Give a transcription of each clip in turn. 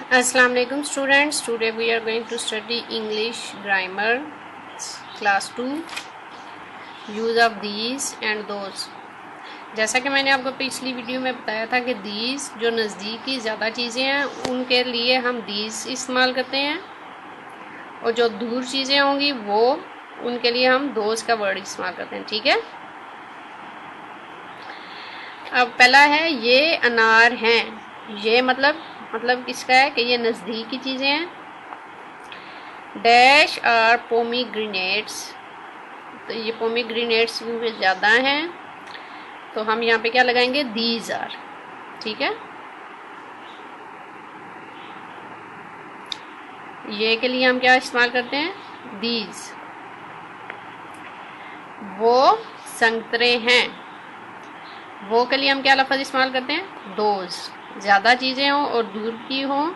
Assalamu alaikum students. Today we are going to study English grammar class 2 use of these and those। जैसा कि मैंने आपको पिछली video में बताया था कि these जो नज़दीक की ज़्यादा चीज़ें हैं उनके लिए हम these इस्तेमाल करते हैं और जो दूर चीज़ें होंगी वो उनके लिए हम those का वर्ड इस्तेमाल करते हैं। ठीक है, अब पहला है ये अनार हैं। ये मतलब किसका है कि ये नज़दीक की चीज़ें हैं। डैश आर पोमीग्रेनेट्स, तो ये पोमीग्रेनेट्स में ज़्यादा हैं तो हम यहाँ पे क्या लगाएंगे, दीज आर। ठीक है, ये के लिए हम क्या इस्तेमाल करते हैं, दीज। वो संतरे हैं, वो के लिए हम क्या लफ्ज़ इस्तेमाल करते हैं, दोज। ज़्यादा चीज़ें हों और दूर की हों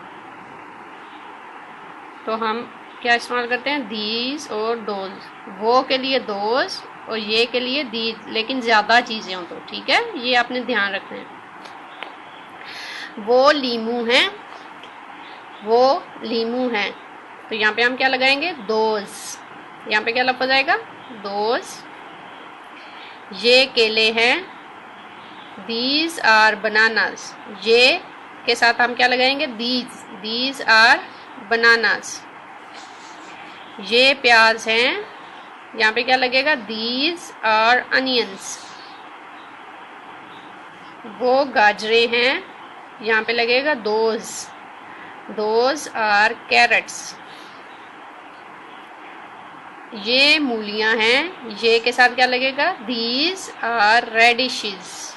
तो हम क्या इस्तेमाल करते हैं, दीज और दोज। वो के लिए दोज और ये के लिए दीज, लेकिन ज़्यादा चीज़ें हों तो। ठीक है, ये आपने ध्यान रखना है। वो लीमू हैं, वो लीमू हैं, तो यहाँ पे हम क्या लगाएंगे, दोज। यहाँ पे क्या लफ्ज़ आएगा, दोज। ये केले हैं, दीज आर बनानास। ये के साथ हम क्या लगाएंगे, दीज आर बनानास। ये प्याज हैं, यहाँ पे क्या लगेगा, दीज आर अनियंस। वो गाजरे हैं, यहाँ पे लगेगा दोज आर कैरेट्स। ये मूलियाँ हैं, ये के साथ क्या लगेगा, दीज आर रेडिशेस।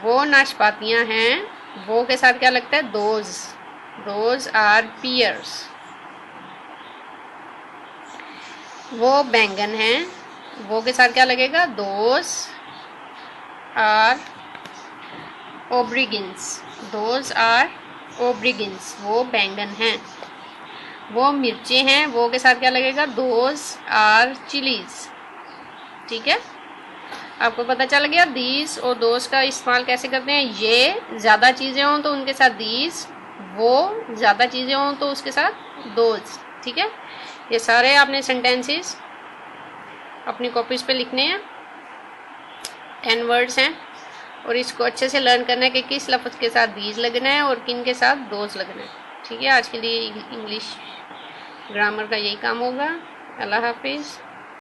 वो नाशपातियाँ हैं, वो के साथ क्या लगता है, दोज आर पियर्स। वो बैंगन हैं, वो के साथ क्या लगेगा, दोज आर ओब्रिगन्स। वो बैंगन हैं। वो मिर्चें हैं, वो के साथ क्या लगेगा, दोज आर चिलीज। ठीक है, आपको पता चल गया दीज और दोज का इस्तेमाल कैसे करते हैं। ये ज़्यादा चीज़ें हों तो उनके साथ दीज, वो ज़्यादा चीज़ें हों तो उसके साथ दोज। ठीक है, ये सारे आपने सेंटेंसेस अपनी कॉपीज़ पे लिखने हैं। 10 वर्ड्स हैं और इसको अच्छे से लर्न करना है कि किस लफ्ज़ के साथ दीज लगना है और किन के साथ दोज लगना है। ठीक है, आज के लिए इंग्लिश ग्रामर का यही काम होगा। अल्लाह हाफिज़।